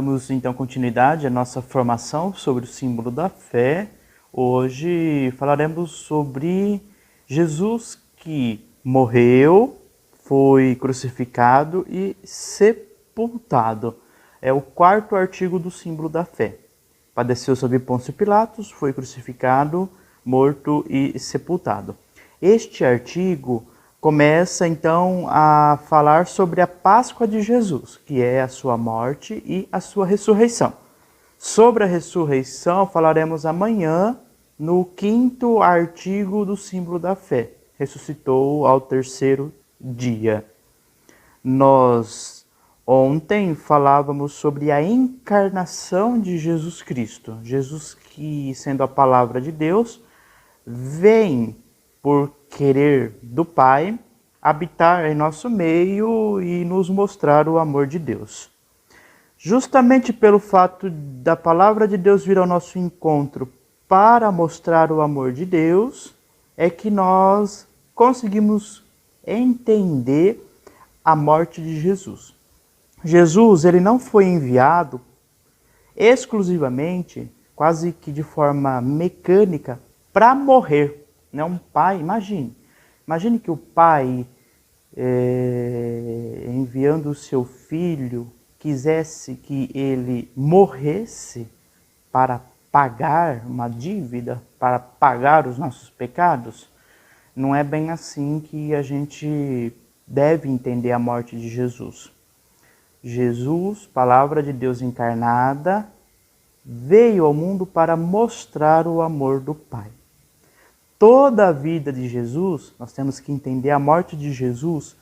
Damos então continuidade à nossa formação sobre o símbolo da fé. Hoje falaremos sobre Jesus que morreu, foi crucificado e sepultado. É o quarto artigo do símbolo da fé. Padeceu sob Pôncio Pilatos, foi crucificado, morto e sepultado. Este artigo começa então a falar sobre a Páscoa de Jesus, que é a sua morte e a sua ressurreição. Sobre a ressurreição falaremos amanhã no quinto artigo do símbolo da fé. Ressuscitou ao terceiro dia. Nós ontem falávamos sobre a encarnação de Jesus Cristo. Jesus que, sendo a palavra de Deus, vem por querer do Pai, habitar em nosso meio e nos mostrar o amor de Deus. Justamente pelo fato da palavra de Deus vir ao nosso encontro para mostrar o amor de Deus, é que nós conseguimos entender a morte de Jesus. Jesus, ele não foi enviado exclusivamente, quase que de forma mecânica, para morrer. Não, um pai, imagine que o pai, enviando o seu filho, quisesse que ele morresse para pagar uma dívida, para pagar os nossos pecados. Não é bem assim que a gente deve entender a morte de Jesus. Jesus, palavra de Deus encarnada, veio ao mundo para mostrar o amor do Pai. Toda a vida de Jesus, nós temos que entender a morte de Jesus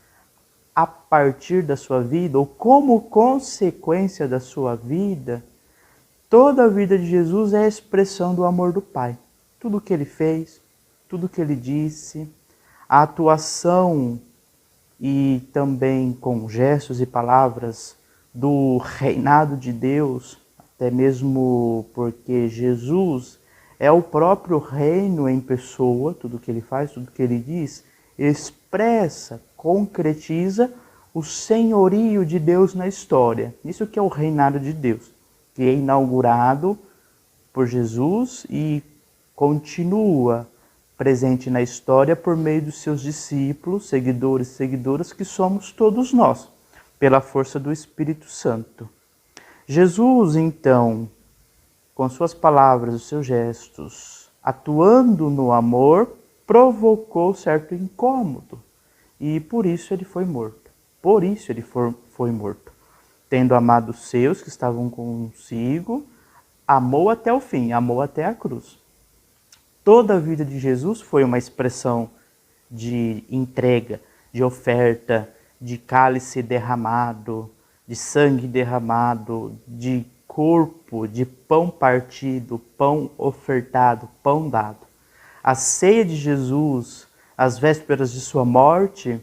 a partir da sua vida, ou como consequência da sua vida. Toda a vida de Jesus é a expressão do amor do Pai. Tudo o que ele fez, tudo o que ele disse, a atuação e também com gestos e palavras do reinado de Deus, até mesmo porque Jesus é o próprio reino em pessoa, tudo que ele faz, tudo que ele diz, expressa, concretiza o senhorio de Deus na história. Isso que é o reinado de Deus, que é inaugurado por Jesus e continua presente na história por meio dos seus discípulos, seguidores e seguidoras, que somos todos nós, pela força do Espírito Santo. Jesus, então, com suas palavras, os seus gestos, atuando no amor, provocou certo incômodo. E por isso ele foi morto. Por isso ele foi morto. Tendo amado os seus que estavam consigo, amou até o fim, amou até a cruz. Toda a vida de Jesus foi uma expressão de entrega, de oferta, de cálice derramado, de sangue derramado, de corpo, de pão partido, pão ofertado, pão dado. A ceia de Jesus, às vésperas de sua morte,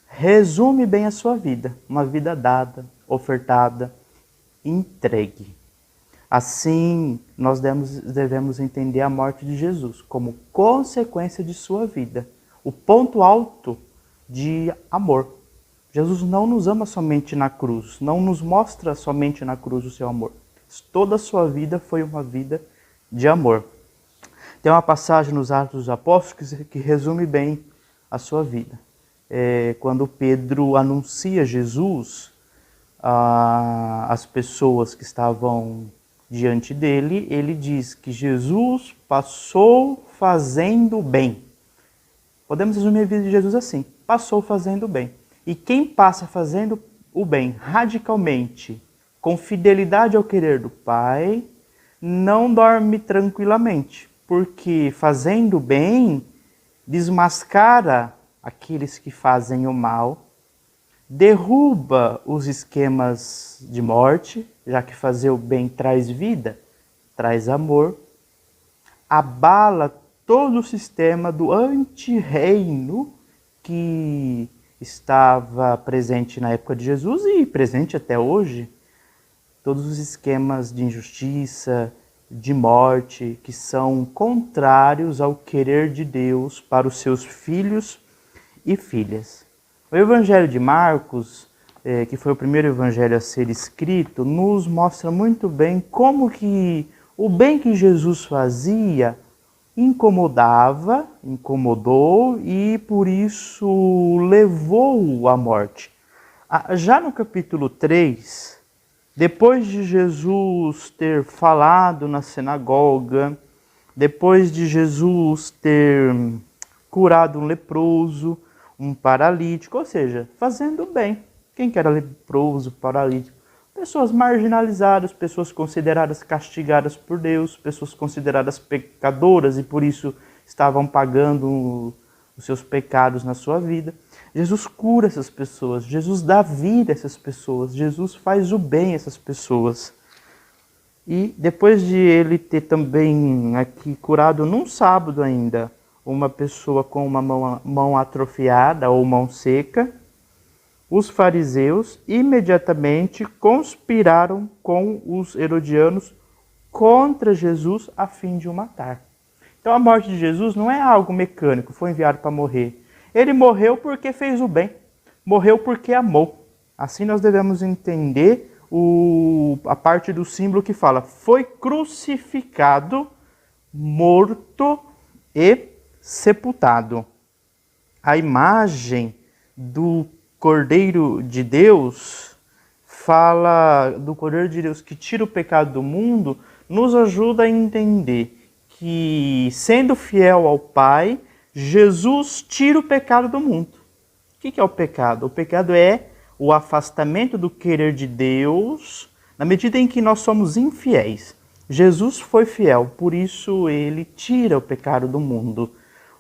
resume bem a sua vida. Uma vida dada, ofertada, entregue. Assim, nós devemos entender a morte de Jesus como consequência de sua vida. O ponto alto de amor. Jesus não nos ama somente na cruz, não nos mostra somente na cruz o seu amor. Toda a sua vida foi uma vida de amor. Tem uma passagem nos Atos dos Apóstolos que resume bem a sua vida. Quando Pedro anuncia Jesus às pessoas que estavam diante dele, ele diz que Jesus passou fazendo bem. Podemos resumir a vida de Jesus assim: passou fazendo bem. E quem passa fazendo o bem radicalmente, com fidelidade ao querer do Pai, não dorme tranquilamente, porque fazendo o bem desmascara aqueles que fazem o mal, derruba os esquemas de morte, já que fazer o bem traz vida, traz amor, abala todo o sistema do antirreino que estava presente na época de Jesus e presente até hoje. Todos os esquemas de injustiça, de morte, que são contrários ao querer de Deus para os seus filhos e filhas. O Evangelho de Marcos que foi o primeiro evangelho a ser escrito, nos mostra muito bem como que o bem que Jesus fazia incomodou e por isso levou à morte. Já no capítulo 3, depois de Jesus ter falado na sinagoga, depois de Jesus ter curado um leproso, um paralítico, ou seja, fazendo bem. Quem que era leproso, paralítico? Pessoas marginalizadas, pessoas consideradas castigadas por Deus, pessoas consideradas pecadoras e por isso estavam pagando os seus pecados na sua vida. Jesus cura essas pessoas, Jesus dá vida a essas pessoas, Jesus faz o bem a essas pessoas. E depois de ele ter também aqui curado num sábado ainda, uma pessoa com uma mão atrofiada ou mão seca, os fariseus imediatamente conspiraram com os herodianos contra Jesus a fim de o matar. Então a morte de Jesus não é algo mecânico, foi enviado para morrer. Ele morreu porque fez o bem, morreu porque amou. Assim nós devemos entender a parte do símbolo que fala: foi crucificado, morto e sepultado. A imagem do Cordeiro de Deus fala do Cordeiro de Deus que tira o pecado do mundo, nos ajuda a entender que, sendo fiel ao Pai, Jesus tira o pecado do mundo. O que é o pecado? O pecado é o afastamento do querer de Deus na medida em que nós somos infiéis. Jesus foi fiel, por isso ele tira o pecado do mundo.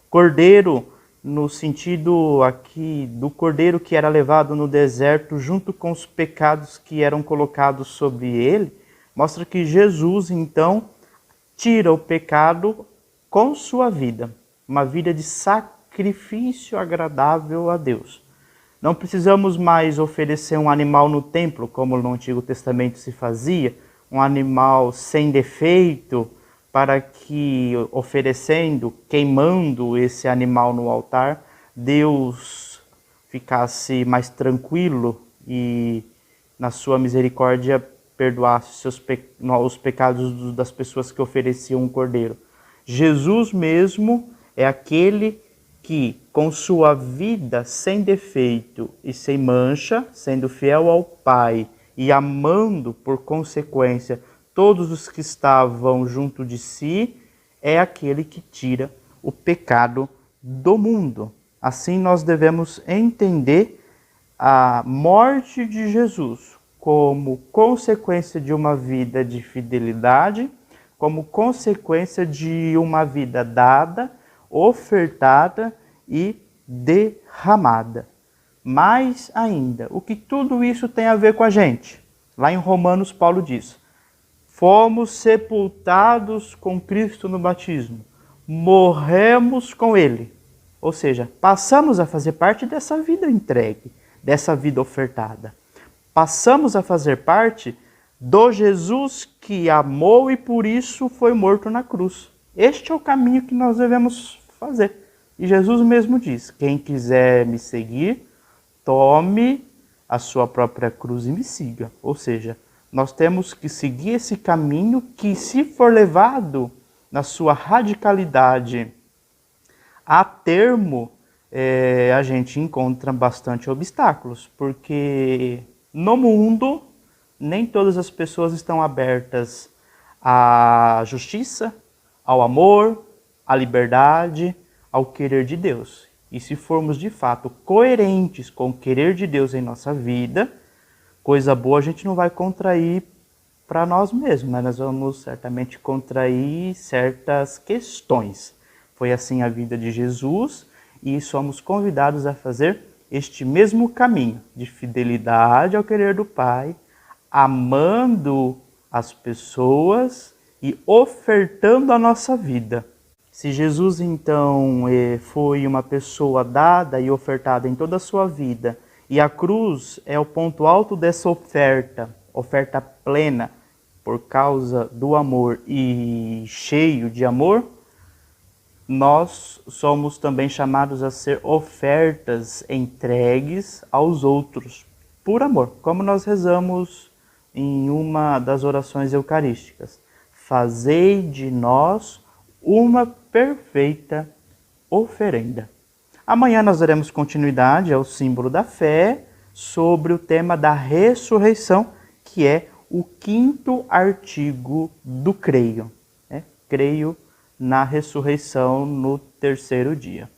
Cordeiro, no sentido aqui do cordeiro que era levado no deserto junto com os pecados que eram colocados sobre ele, mostra que Jesus, então, tira o pecado com sua vida, uma vida de sacrifício agradável a Deus. Não precisamos mais oferecer um animal no templo, como no Antigo Testamento se fazia, um animal sem defeito, para que, oferecendo, queimando esse animal no altar, Deus ficasse mais tranquilo e, na sua misericórdia, perdoasse os pecados das pessoas que ofereciam um cordeiro. Jesus mesmo é aquele que, com sua vida sem defeito e sem mancha, sendo fiel ao Pai e amando, por consequência, todos os que estavam junto de si, é aquele que tira o pecado do mundo. Assim nós devemos entender a morte de Jesus como consequência de uma vida de fidelidade, como consequência de uma vida dada, ofertada e derramada. Mais ainda, o que tudo isso tem a ver com a gente? Lá em Romanos, Paulo diz: fomos sepultados com Cristo no batismo, morremos com Ele. Ou seja, passamos a fazer parte dessa vida entregue, dessa vida ofertada. Passamos a fazer parte do Jesus que amou e por isso foi morto na cruz. Este é o caminho que nós devemos fazer. E Jesus mesmo diz: quem quiser me seguir, tome a sua própria cruz e me siga. Ou seja, nós temos que seguir esse caminho que, se for levado na sua radicalidade a termo, a gente encontra bastante obstáculos, porque no mundo nem todas as pessoas estão abertas à justiça, ao amor, à liberdade, ao querer de Deus. E se formos de fato coerentes com o querer de Deus em nossa vida, coisa boa a gente não vai contrair para nós mesmos, mas nós vamos certamente contrair certas questões. Foi assim a vida de Jesus e somos convidados a fazer este mesmo caminho de fidelidade ao querer do Pai, amando as pessoas e ofertando a nossa vida. Se Jesus, então, foi uma pessoa dada e ofertada em toda a sua vida, e a cruz é o ponto alto dessa oferta plena, por causa do amor e cheio de amor, nós somos também chamados a ser ofertas entregues aos outros, por amor, como nós rezamos em uma das orações eucarísticas. Fazei de nós uma perfeita oferenda. Amanhã nós daremos continuidade ao símbolo da fé sobre o tema da ressurreição, que é o quinto artigo do creio. Creio na ressurreição no terceiro dia.